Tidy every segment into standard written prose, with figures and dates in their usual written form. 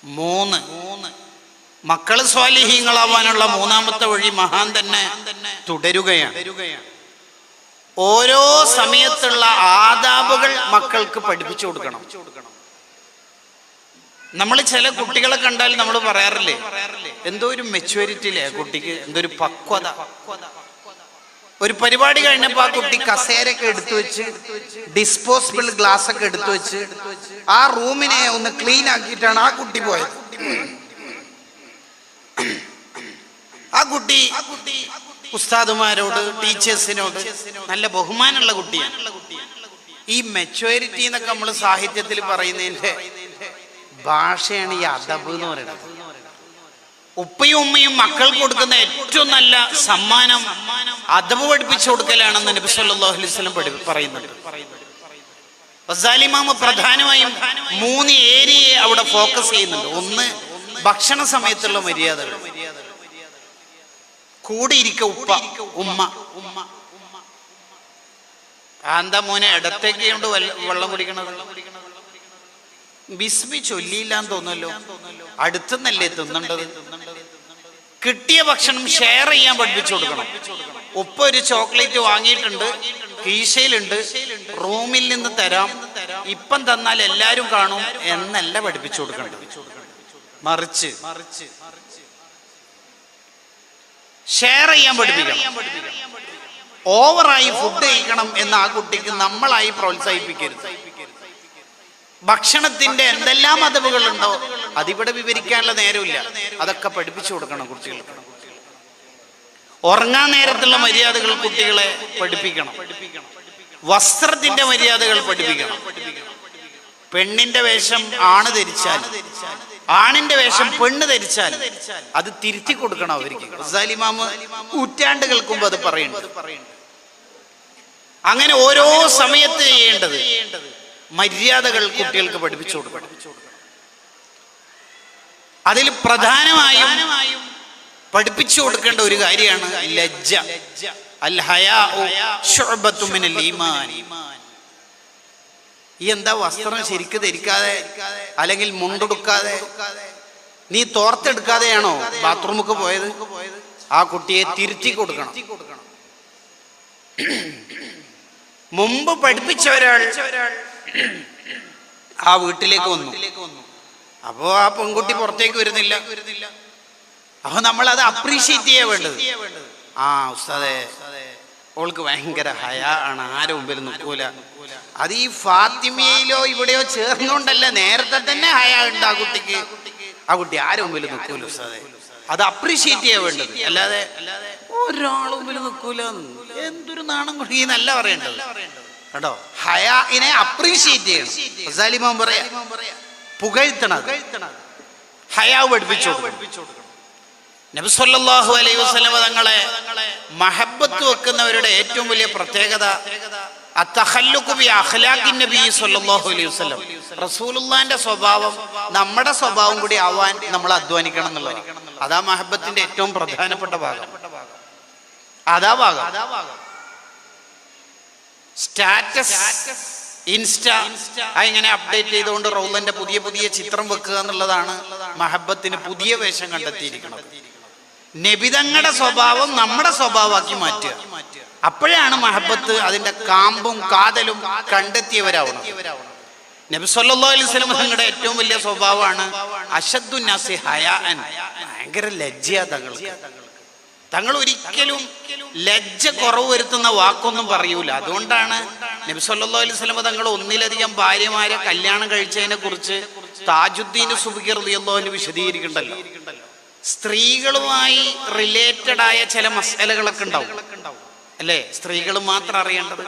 3 മക്കള് സ്വാലിഹീങ്ങളാവാനുള്ള മൂന്നാമത്തെ വഴി മഹാൻ തന്നെ തുടരുകയാണ്. ഓരോ സമയത്തുള്ള ആദാബുകൾ മക്കൾക്ക് പഠിപ്പിച്ചു കൊടുക്കണം. നമ്മൾ ചില കുട്ടികളെ കണ്ടാൽ നമ്മൾ പറയാറില്ലേ, എന്തോ ഒരു മെച്യൂരിറ്റിയില്ലേ കുട്ടിക്ക്, എന്തോ ഒരു പക്വത. ഒരു പരിപാടി കഴിഞ്ഞപ്പോൾ ആ കുട്ടി കസേരയൊക്കെ എടുത്തു വെച്ച്, ഡിസ്പോസിബിൾ ഗ്ലാസ് ഒക്കെ എടുത്തു വെച്ച് ആ റൂമിനെ ഒന്ന് ക്ലീൻ ആക്കിയിട്ടാണ് ആ കുട്ടി പോയത്. ആ കുട്ടി ഉസ്താദുമാരോട്, ടീച്ചേഴ്സിനോട് നല്ല ബഹുമാനമുള്ള കുട്ടിയാണ്. ഈ മെച്യൂരിറ്റി എന്നൊക്കെ നമ്മൾ സാഹിത്യത്തിൽ പറയുന്നതിന്റെ ഭാഷയാണ് ഈ അദബ് എന്ന് പറയുന്നത്. ഉപ്പയും ഉമ്മയും മക്കൾക്ക് കൊടുക്കുന്ന ഏറ്റവും നല്ല സമ്മാനം അദബ് പഠിപ്പിച്ചു കൊടുക്കലാണെന്ന് നബി സല്ലല്ലാഹു അലൈഹി വസല്ലം പറയുന്നുണ്ട്. ഗസാലി ഇമാം പ്രധാനമായും 3 ഏരിയയെ അവിടെ ഫോക്കസ് ചെയ്യുന്നുണ്ട്. ഒന്ന്, ഭക്ഷണ സമയത്തുള്ള മര്യാദകൾ. കൂടിയിരിക്ക ഉപ്പ ഉമ്മ. എന്താ മോനെ ഇടത്തേക്ക് കൊണ്ട് വെള്ളം കുടിക്കണത്? ബിസ്മി ചൊല്ലിയില്ലാന്ന് തോന്നുമല്ലോ, അടുത്തുനിന്നല്ലേ തിന്നേണ്ടത്. കിട്ടിയ ഭക്ഷണം ഷെയർ ചെയ്യാൻ പഠിപ്പിച്ചു കൊടുക്കണം. ഉപ്പ ഒരു ചോക്ലേറ്റ് വാങ്ങിയിട്ടുണ്ട്, കീശയിലുണ്ട്, റൂമിൽ നിന്ന് തരാം, ഇപ്പം തന്നാൽ എല്ലാരും കാണും എന്നല്ല പഠിപ്പിച്ചു കൊടുക്കേണ്ടത്. മറിച്ച് ഷെയർ ചെയ്യാൻ പഠിപ്പിക്കണം. ഓവറായി ഫുഡ് കഴിക്കണം എന്ന് ആ കുട്ടിക്ക് നമ്മളായി പ്രോത്സാഹിപ്പിക്കരുത്. ഭക്ഷണത്തിന്റെ എന്തെല്ലാം അദബുകളുണ്ടോ അതിവിടെ വിവരിക്കാനുള്ള നേരമില്ല, അതൊക്കെ പഠിപ്പിച്ചു കൊടുക്കണം കുട്ടികൾക്ക്. ഉറങ്ങാൻ നേരത്തുള്ള മര്യാദകൾ കുട്ടികളെ പഠിപ്പിക്കണം. വസ്ത്രത്തിന്റെ മര്യാദകൾ പഠിപ്പിക്കണം. പെണ്ണിന്റെ വേഷം ആണ് ധരിച്ചാൽ, ആണിന്റെ വേഷം പെണ്ണ് ധരിച്ചാൽ അത് തിരുത്തി കൊടുക്കണം അവർക്ക്. ഗസാലി ഇമാം നൂറ്റാണ്ടുകൾക്ക് മുമ്പ് അത് പറയുന്നുണ്ട്. അങ്ങനെ ഓരോ സമയത്ത് ചെയ്യേണ്ടത് മര്യാദകൾ കുട്ടികൾക്ക് പഠിപ്പിച്ചു കൊടുക്കണം. അതിൽ പ്രധാനമായും പഠിപ്പിച്ചു കൊടുക്കേണ്ട ഒരു കാര്യമാണ് ലജ്ജ. അൽ ഹയാഉ ശുഅബത്തു മിനൽ ഈമാൻ. ഈ എന്താ വസ്ത്രം ശരിക്ക് ധരിക്കാതെ അല്ലെങ്കിൽ മുണ്ടെടുക്കാതെ നീ തോർത്തെടുക്കാതെയാണോ ബാത്റൂമിക്ക് പോയത്? ആ കുട്ടിയെ തിരുത്തി കൊടുക്കണം. മുമ്പ് പഠിപ്പിച്ച ഒരാൾ ആ വീട്ടിലേക്ക് വന്നു. അപ്പോ ആ പെൺകുട്ടി പുറത്തേക്ക് വരുന്നില്ല. അപ്പൊ നമ്മൾ അത് അപ്രീഷിയേറ്റ് ചെയ്യാൻ വേണ്ടത്. ആ ഉസ്താദേ, ഓൾക്ക് ഭയങ്കര ഹയാ ആണ്, ആരും മുമ്പിൽ നിൽക്കൂല. അത് ഈ ഫാത്തിമയിലോ ഇവിടെയോ ചേർന്നുകൊണ്ടല്ല, നേരത്തെ തന്നെ ഹയാ ഉണ്ട് ആ കുട്ടിക്ക്. ആ കുട്ടി ആരും മുമ്പിൽ നിൽക്കൂല ഉസ്താദേ. അത് അപ്രീഷിയേറ്റ് ചെയ്യാൻ വേണ്ടത്, അല്ലാതെ ഒരാളും മുമ്പിൽ നിൽക്കൂല എന്തൊരു നാണം കുടുങ്ങി എന്നല്ല പറയേണ്ടത് കേട്ടോ. ഹയാഇനെ അപ്രീഷിയേറ്റ് ചെയ്യണം. ഗസാലി ഇമാം പറയാ, പുകഴ്ത്തണം, ഹയാ പഠിപ്പിച്ചു. നബി സല്ലല്ലാഹു അലൈഹി വസല്ലം തങ്ങളെ മഹബ്ബത്ത് വെക്കുന്നവരുടെ ഏറ്റവും വലിയ പ്രത്യേകത അത്തഖല്ലുഖു ബി അഖ്ലാഖിൻ നബി സല്ലല്ലാഹു അലൈഹി വസല്ലം. റസൂലുള്ളാഹിന്റെ സ്വഭാവം നമ്മുടെ സ്വഭാവം കൂടി ആവാൻ നമ്മൾ അധ്വാനിക്കണം എന്നുള്ളതാണ്. അതാ മഹബ്ബത്തിന്റെ ഏറ്റവും പ്രധാനപ്പെട്ട ഭാഗം. അതാ ഭാഗം. സ്റ്റാറ്റസ്, ഇൻസ്റ്റ ഇങ്ങനെ അപ്ഡേറ്റ് ചെയ്തുകൊണ്ട് റൗലന്റെ പുതിയ പുതിയ ചിത്രം വെക്കുക എന്നുള്ളതാണ് മഹബ്ബത്തിന് പുതിയ വേഷം കണ്ടെത്തിയിരിക്കുന്നത്. നബിതങ്ങളുടെ സ്വഭാവം നമ്മുടെ സ്വഭാവമാക്കി മാറ്റുക. അപ്പോഴാണ് മഹബ്ബത്ത് അതിന്റെ കാമ്പും കാതലും കണ്ടെത്തിയവരാവണം. നബി സല്ലല്ലാഹു അലൈഹി വസല്ലം തങ്ങളുടെ ഏറ്റവും വലിയ സ്വഭാവമാണ് അശദ്ദുൻ നാസി ഹയാഅൻ. ഭയങ്കര ലജ്ജയാ തങ്ങൾക്ക്. തങ്ങൾ ഒരിക്കലും ലജ്ജ കുറവ് വരുത്തുന്ന വാക്കൊന്നും പറയൂല. അതുകൊണ്ടാണ് നബി സല്ലല്ലാഹു അലൈഹി വസല്ലം തങ്ങൾ ഒന്നിലധികം ഭാര്യമാരെ കല്യാണം കഴിച്ചതിനെ കുറിച്ച് താജുദ്ദീൻ സുബ്കി റളിയല്ലാഹു അൻഹു വിശദീകരിക്കണ്ടല്ലോ. സ്ത്രീകളുമായി റിലേറ്റഡ് ആയ ചില മസലകളൊക്കെ ഉണ്ടാവും അല്ലേ, സ്ത്രീകൾ മാത്രം അറിയേണ്ടത്.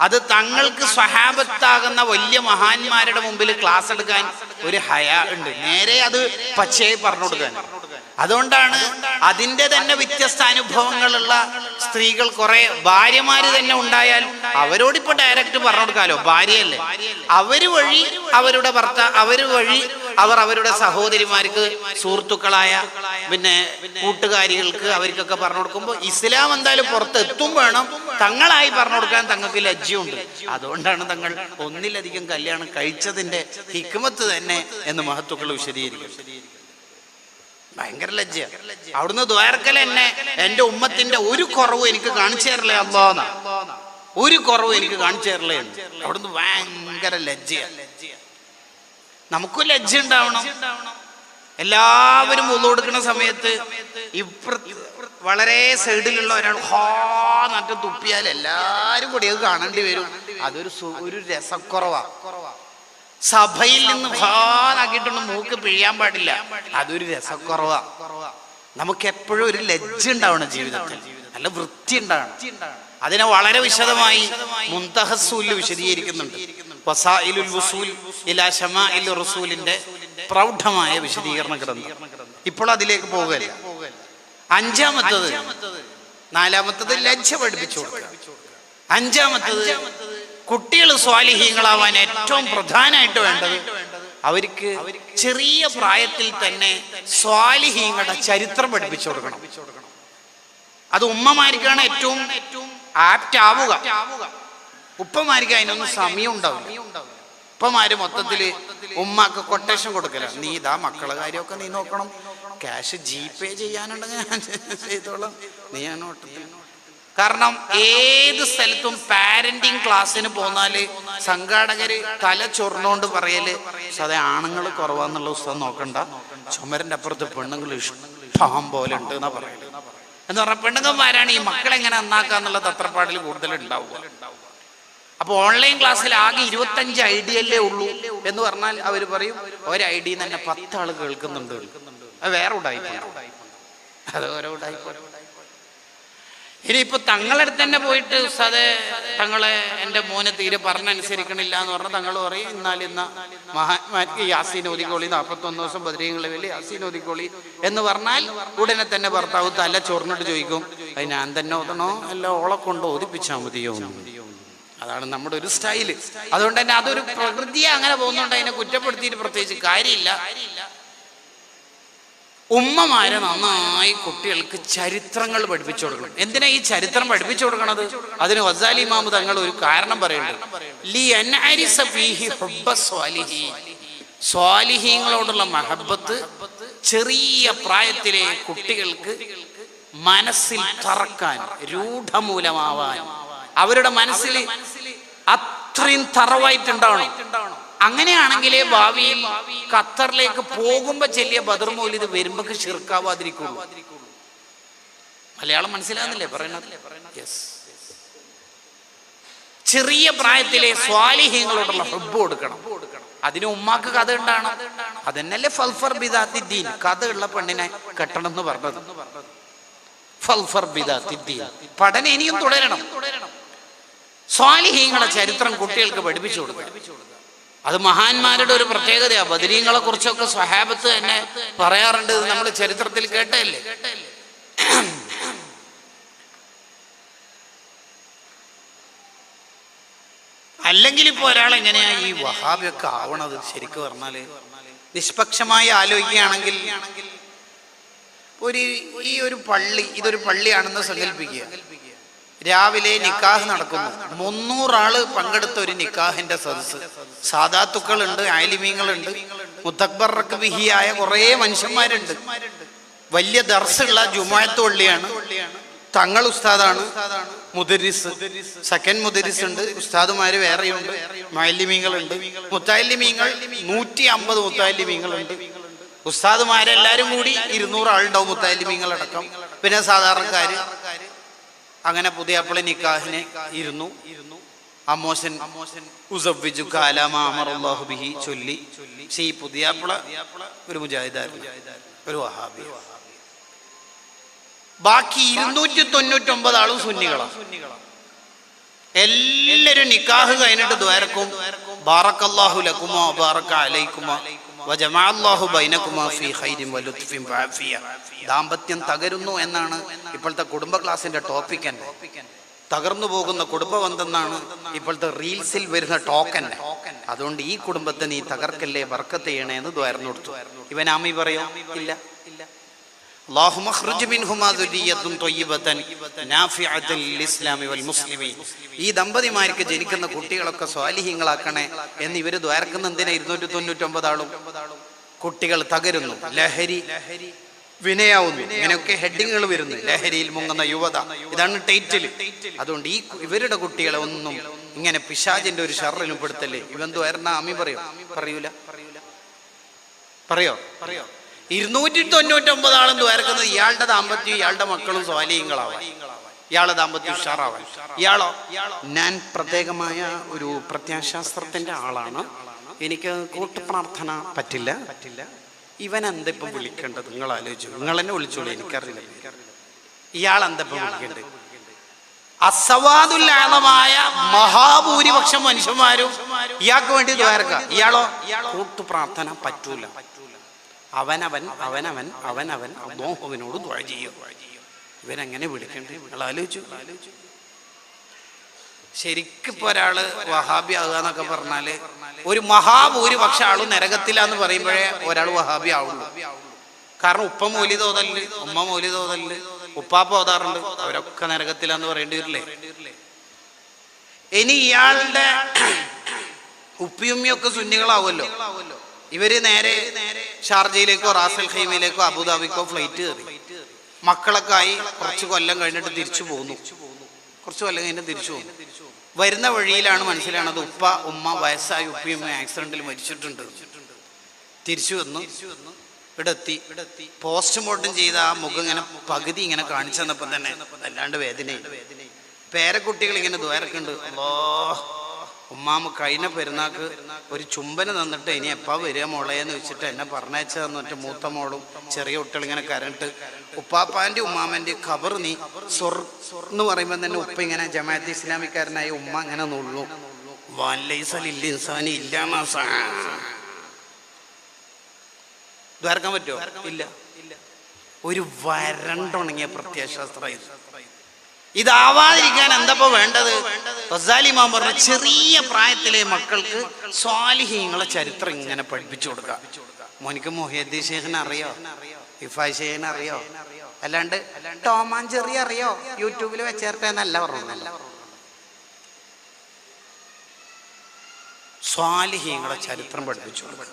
അത് തങ്ങൾക്ക് സ്വഹാബത്താകുന്ന വലിയ മഹാന്മാരുടെ മുമ്പിൽ ക്ലാസ് എടുക്കാൻ ഒരു ഹയാ ഉണ്ട്. നേരെ അത് പച്ചയായി പറഞ്ഞു കൊടുക്കാൻ. അതുകൊണ്ടാണ് അതിന്റെ തന്നെ വ്യത്യസ്ത അനുഭവങ്ങളുള്ള സ്ത്രീകൾ കുറെ ഭാര്യമാര് തന്നെ ഉണ്ടായാൽ അവരോടിപ്പോ ഡയറക്റ്റ് പറഞ്ഞു കൊടുക്കാലോ, ഭാര്യയല്ലേ. അവര് വഴി അവർ അവരുടെ സഹോദരിമാർക്ക് സുഹൃത്തുക്കളായ പിന്നെ കൂട്ടുകാരികൾക്ക് അവർക്കൊക്കെ പറഞ്ഞു കൊടുക്കുമ്പോൾ ഇസ്ലാം എന്തായാലും പുറത്ത് എത്തും വേണം. തങ്ങളായി പറഞ്ഞു കൊടുക്കാൻ തങ്ങൾക്ക് ലജ്ജയുണ്ട്. അതുകൊണ്ടാണ് തങ്ങൾ ഒന്നിലധികം കല്യാണം കഴിച്ചതിന്റെ ഹിക്മത്ത് തന്നെ എന്ന് മഹത്തുക്കൾ വിശദീകരിക്കും. ഭയങ്കര ലജ്ജ. അവിടുന്ന് ദ്വാരക്കൽ എന്നെ എന്റെ ഉമ്മത്തിന്റെ ഒരു കുറവും എനിക്ക് കാണിച്ചു തരലേ അല്ലാഹ്, ഒരു കുറവും എനിക്ക് കാണിച്ചു തരലേ. അവിടുന്ന് ഭയങ്കര ലജ്ജയാണ്. നമുക്കും ലജ്ജ ഉണ്ടാവണം. എല്ലാവരും ഉളു കൊടുക്കുന്ന സമയത്ത് വളരെ സൈഡിലുള്ള ഒരാൾ നട്ട് തുപ്പിയാൽ എല്ലാരും കൂടി അത് കാണേണ്ടി വരും. അതൊരു രസക്കുറവാ. സഭയിൽ നിന്ന് ഭാഗിട്ടൊന്നും മൂക്ക് പിഴിയാൻ പാടില്ല. അതൊരു രസക്കുറവാ. നമുക്ക് എപ്പോഴും ഒരു ലജ്ജ ഉണ്ടാവണം ജീവിതത്തിൽ, നല്ല വൃത്തി ഉണ്ടാവണം. അതിനെ വളരെ വിശദമായി മുന്തഹസ്സൂല് വിശദീകരിക്കുന്നുണ്ട്. വസായിലുൽ വുസൂൽ ഇലാ ശമാഇൽ റസൂലിന്റെ പ്രൗഢമായ വിശദീകരണ ഗ്രന്ഥം. ഇപ്പോൾ അതിലേക്ക് പോകുകയല്ല. അഞ്ചാമത്തത്, നാലാമത്തത് ലജ്ജ പഠിപ്പിച്ചു കൊടുക്കുക. അഞ്ചാമത്തത് കുട്ടികൾ സ്വാലിഹീങ്ങളാവാൻ ഏറ്റവും പ്രധാനമായിട്ട് വേണ്ടത് അവർക്ക് ചെറിയ പ്രായത്തിൽ തന്നെ സ്വാലിഹീങ്ങളുടെ ചരിത്രം പഠിപ്പിച്ചു കൊടുക്കണം. അത് ഉമ്മമാർക്കാണ് ഏറ്റവും ആപ്റ്റ് ആവുക. ഉപ്പമാർക്ക് അതിനൊന്നും സമയം ഉണ്ടാവില്ല. ഉപ്പമാര് മൊത്തത്തില് ഉമ്മാക്ക് കൊട്ടേഷൻ കൊടുക്കല, നീ ഇതാ മക്കളെ കാര്യമൊക്കെ നീ നോക്കണം, ക്യാഷ് ജിപേ ചെയ്യാനുണ്ടെങ്കിൽ ഞാൻ ചെയ്തോളാം, നീ ഞാൻ. കാരണം ഏത് സ്ഥലത്തും പാരന്റിങ് ക്ലാസ്സിന് പോന്നാല് സംഘാടകര് തല ചൊറിഞ്ഞോണ്ട് പറയല് സദാ ആണുങ്ങൾ കുറവാന്നുള്ള പുസ്തകം നോക്കണ്ട, ചുമരന്റെ അപ്പുറത്ത് പെണ്ണുങ്ങൾ ഇഷ്ടം പോലെ ഉണ്ട് എന്നാ പറയല്. എന്ന് പറഞ്ഞ പെണ്ണുങ്ങന്മാരാണ് ഈ മക്കളെങ്ങനെ നന്നാക്കാന്നുള്ള തത്രപ്പാടിൽ കൂടുതൽ ഉണ്ടാവുക. അപ്പൊ ഓൺലൈൻ ക്ലാസ്സിൽ ആകെ 25 ഐഡിയല്ലേ ഉള്ളൂ എന്ന് പറഞ്ഞാൽ അവർ പറയും ഒരു ഐഡിയ തന്നെ 10 ആള് കേൾക്കുന്നുണ്ട്. അത് വേറെ ഉടായിപ്പോണ്ട്, അത് ഓരോ ഉടായിപ്പോ. ഇനിയിപ്പോ തങ്ങളടുത്ത് തന്നെ പോയിട്ട് ഉസ്താദേ തങ്ങളെ എൻ്റെ മോനെ തീരെ പറഞ്ഞനുസരിക്കണില്ല എന്ന് പറഞ്ഞാൽ തങ്ങൾ പറയും ഇന്ന മഹാത്മാക്ക് യാസീൻ ഓതിക്കോളി, 41 ദിവസം ബദരീങ്ങളെ വലിയ യാസീൻ ഓതിക്കോളി എന്ന് പറഞ്ഞാൽ ഉടനെ തന്നെ ഭർത്താവ് തല ചൊറിഞ്ഞിട്ട് ചോദിക്കും, അത് ഞാൻ തന്നെ ഓതണോ അല്ല ഓളെ കൊണ്ട് ഓതിപ്പിച്ചാൽ മതിയോ? അതാണ് നമ്മുടെ ഒരു സ്റ്റൈല്. അതുകൊണ്ട് തന്നെ അതൊരു പ്രകൃതിയെ അങ്ങനെ പോകുന്നുണ്ട്. അതിനെ കുറ്റപ്പെടുത്തിയിട്ട് പ്രത്യേകിച്ച് കാര്യമില്ല. ഉമ്മമാരെ നന്നായി കുട്ടികൾക്ക് ചരിത്രങ്ങൾ പഠിപ്പിച്ചു കൊടുക്കണം. എന്തിനാ ഈ ചരിത്രം പഠിപ്പിച്ചു കൊടുക്കണത്? അതിന് ഗസാലി ഇമാം തങ്ങൾ ഒരു കാരണം പറയുന്നുണ്ട്. സ്വാലിഹീങ്ങളോടുള്ള മഹബത്ത് ചെറിയ പ്രായത്തിലെ കുട്ടികൾക്ക് മനസ്സിൽ തറക്കാൻ, രൂഢമൂലമാവാൻ, അവരുടെ മനസ്സിൽ അത്രയും തറവായിട്ടുണ്ടാവണം. അങ്ങനെയാണെങ്കിലേ ഭാവിയിൽ ഖത്തറിലേക്ക് പോകുമ്പോ ചെല്ലിയ ബദർ മൗലിദ് വരുമ്പോ ശിർക്കാവാതിരിക്കുള്ളൂ. മലയാളം മനസ്സിലാകുന്നില്ലേ പറയുന്നത്? യെസ്. ചെറിയ പ്രായത്തിലെ സ്വാലിഹീങ്ങളോടുള്ള ഹുബ്ബ് കൊടുക്കണം. അതിന് ഉമ്മാക്ക് കഥ ഉണ്ടാകണം. അതന്നല്ലേ ഫൽഫർ ബിദാത്തിദ്ദീൻ, കഥയുള്ള പെണ്ണിനെ കെട്ടണം എന്ന് പറഞ്ഞത്. ഫൽഫർ ബിദാത്തിദ്ദീൻ പഠനം ഇനിയും തുടരണം. സ്വാലിഹീങ്ങളെ ചരിത്രം കുട്ടികൾക്ക് പഠിപ്പിച്ചു കൊടുക്കണം. അത് മഹാന്മാരുടെ ഒരു പ്രത്യേകതയാണ്. ബദരീങ്ങളെ കുറിച്ചൊക്കെ സ്വഹാബത്ത് തന്നെ പറയാറുണ്ട്. നമ്മൾ ചരിത്രത്തിൽ കേട്ടല്ലേ. അല്ലെങ്കിൽ ഇപ്പൊ ഒരാൾ എങ്ങനെയാ ഈ വഹാബിയൊക്കെ ആവണത്? ശരിക്കും പറഞ്ഞാല് നിഷ്പക്ഷമായി ആലോചിക്കുകയാണെങ്കിൽ ഒരു പള്ളി, ഇതൊരു പള്ളിയാണെന്ന് സങ്കല്പിക്കുക. രാവിലെ നിക്കാഹ് നടക്കുന്നു. 300 ആള് പങ്കെടുത്ത ഒരു നിക്കാഹിന്റെ സദസ്. സാദാത്തുക്കളുണ്ട്, ആലിമീങ്ങളുണ്ട്, മുത്തക്ബറക്ക് ബിഹിയായ കുറെ മനുഷ്യന്മാരുണ്ട്. വലിയ ദർസുള്ള ജുമുഅത്ത് പള്ളിയാണ്. തങ്ങൾ ഉസ്താദാണ്, മുദരിസ്, സെക്കൻഡ് മുദരിസ് ഉണ്ട്, ഉസ്താദുമാര് വേറെയുണ്ട്, മുഅല്ലിമീങ്ങളുണ്ട്. മുത്തഅല്ലിമീങ്ങൾ 150 മുത്തഅല്ലിമീങ്ങളുണ്ട്. ഉസ്താദുമാരെല്ലാരും കൂടി 200 ആളുണ്ടാവും, മുത്തഅല്ലിമീങ്ങളടക്കം. പിന്നെ സാധാരണക്കാര്. അങ്ങനെ പുതിയ അപ്പള നിക്കാഹിനെ ഇരുന്നു. അമ്മോശൻ ചൊല്ലി. പക്ഷെ ഈ പുതിയ അപ്പള ഒരു മുജാഹിദായിരുന്നു, ഒരു വഹാബി. ബാക്കി 299 ആളും സുന്നികളാണ്. എല്ലാരും നിക്കാഹ് കഴിഞ്ഞിട്ട് ദ്വാരക്കും ബാറക്കല്ലാഹു ലക്കുമാ ബാറക അലൈക്കുമാ വജമഅല്ലാഹു ബൈനകുമാ ഫീ ഖൈരിൻ വലുത്ഫിൻ വഅഫിയ. ദാമ്പത്യം തകരുന്നു എന്നാണ് ഇപ്പോഴത്തെ കുടുംബ ക്ലാസിന്റെ ടോപ്പിക്. തകർന്നു പോകുന്ന കുടുംബബന്ധം എന്നാണ് ഇപ്പോഴത്തെ റീൽസിൽ വരുന്ന ടോക്കൻ. അതുകൊണ്ട് ഈ കുടുംബത്തെ നീ തകർക്കല്ലേ, ബർക്കത്ത് ചെയ്യണേ എന്ന് ദ്വാരന്നു കൊടുത്തു. ഇവൻ ആമി പറയോ? ഇല്ല. അല്ലാഹുമ്മ ഖ്റുജ് മിൻഹുമാ ദുരിയത്തുൻ ത്വയ്യിബതൻ നാഫിഅതൻ ലിസ്ലാമി വൽ മുസ്ലിമീൻ. ഈ ദമ്പതിമാർക്ക് ജനിക്കുന്ന കുട്ടികളൊക്കെ സ്വാലിഹീങ്ങളാക്കണേ എന്ന് ഇവര് ദ്വാരക്കുന്ന എന്തിനാ 299 ആളും? കുട്ടികൾ തകരുന്നു, ലഹരി വിനയാവുന്നു, ഇങ്ങനെയൊക്കെ ഹെഡിങ്ങുകൾ വരുന്നു. ലഹരിയിൽ മുങ്ങുന്ന യുവത, ഇതാണ് ടൈറ്റിൽ. അതുകൊണ്ട് ഇവരുടെ കുട്ടികളെ ഒന്നും ഇങ്ങനെ പിശാചിന്റെ ഒരു ഷർറിനും പെടുത്തല്ലേ. ഇവൻ ദ്വാരണ അമ്മി പറയൂല. 299 ആളും ദ്വാരക്കുന്നത് ഇയാളുടെ ദാമ്പത്യം, ഇയാളുടെ മക്കളും സ്വാലിഹീങ്ങളാവാൻ, ഇയാളുടെ ദാമ്പത്യം ഉഷാറാവാൻ. ഇയാളോ? ഞാൻ പ്രത്യേകമായ ഒരു പ്രത്യാശാസ്ത്രത്തിന്റെ ആളാണ്, എനിക്ക് കൂട്ടുപ്രാർത്ഥന പറ്റില്ല. ഇവൻ എന്തപ്പം വിളിക്കേണ്ടത്? നിങ്ങൾ ആലോചിച്ചു, നിങ്ങൾ എന്നെ വിളിച്ചോളൂ, എനിക്കറിയില്ല. ഇയാൾ എന്തപ്പം വിളിക്കേണ്ടത്? അസവാദുല്ലാദമായ മഹാഭൂരിപക്ഷം മനുഷ്യന്മാരും ഇയാൾക്ക് വേണ്ടി ദ്വാരക്ക. ഇയാളോ? കൂട്ടുപ്രാർത്ഥന പറ്റൂല. അവനവൻ അല്ലാഹുവിനോട് ദുആ ചെയ്യും. ഇവനെങ്ങനെ വിളിക്കേണ്ടത്? നിങ്ങൾ ആലോചിച്ചു. ശരിക്കിപ്പോ ഒരാള് വഹാബി ആകുക എന്നൊക്കെ പറഞ്ഞാല് ഒരു മഹാഭൂരിപക്ഷം ആളും നരകത്തിലാന്ന് പറയുമ്പോഴേ ഒരാൾ വഹാബി ആവുള്ളൂ. കാരണം ഉപ്പ മൗലിദ് ഓതല്, ഉമ്മ മൗലിദ് ഓതല്, ഉപ്പാപ്പ ഓതാറുണ്ട്, അവരൊക്കെ നരകത്തിലാന്ന് പറയേണ്ടി വരില്ലേ? ഇനി ഇയാളുടെ ഉപ്പിയുമ്മിയൊക്കെ സുന്നികളാവുമല്ലോ. ഇവര് നേരെ ഷാർജയിലേക്കോ റാസൽ ഖൈമയിലേക്കോ അബുദാബിക്കോ ഫ്ലൈറ്റ് കയറി. മക്കളൊക്കെ ആയി കുറച്ച് കൊല്ലം കഴിഞ്ഞിട്ട് തിരിച്ചു പോന്നു. വരുന്ന വഴിയിലാണ് മനസ്സിലാണത് ഉപ്പ ഉമ്മ വയസ്സായി ഉപ്പയും ആക്സിഡന്റിൽ മരിച്ചിട്ടുണ്ട്. തിരിച്ചു വന്നു, ഇവിടെത്തി. പോസ്റ്റ്മോർട്ടം ചെയ്ത ആ മുഖം ഇങ്ങനെ പകുതി ഇങ്ങനെ കാണിച്ചു തന്നപ്പോ തന്നെ അല്ലാണ്ട് വേദനയും. പേരക്കുട്ടികൾ ഇങ്ങനെ ദ്വാരക്കുണ്ട്. ഉമ്മാമ കഴിഞ്ഞ പെരുന്നാക്ക് ഒരു ചുംബന തന്നിട്ട് ഇനി എപ്പാ വരിക മോളേന്ന് വെച്ചിട്ട് എന്നെ പറഞ്ഞയച്ചു തന്നിട്ട് മൂത്ത മോളും ചെറിയ കുട്ടികൾ ഇങ്ങനെ കരണ്ട്. ഉപ്പാപ്പാന്റെ ഉമ്മാമന്റെ ഖബർ നീ എന്ന് പറയുമ്പോൾ തന്നെ ഉപ്പ ഇങ്ങനെ ജമാഅത്ത് ഇസ്ലാമിക്കാരനായ ഉമ്മ ഇങ്ങനെ നുള്ളു. ദ്വാരക്കാൻ പറ്റുമോ? ഇല്ല. ഒരു വരണ്ടുണങ്ങിയ പ്രത്യയശാസ്ത്ര. ഇതാവാതിരിക്കാൻ എന്തപ്പോ വേണ്ടത്? ഗസാലി ഇമാം പറഞ്ഞ ചെറിയ പ്രായത്തിലെ മക്കൾക്ക് സ്വാലിഹീങ്ങളെ ചരിത്രം ഇങ്ങനെ പഠിപ്പിച്ചു കൊടുക്കുക. മോനിക്ക് മുഹിയുദ്ദീൻ ശൈഖിനെ അറിയോ? ഇഫായ് ശൈഖിനെ അറിയോ? അല്ലാണ്ട് ടോം ആൻഡ് ജെറി അറിയോ? യൂട്യൂബിൽ വെച്ചേർത്തെ എന്നല്ല പറഞ്ഞല്ല. സ്വാലിഹീങ്ങളെ ചരിത്രം പഠിപ്പിച്ചു കൊടുക്കുക.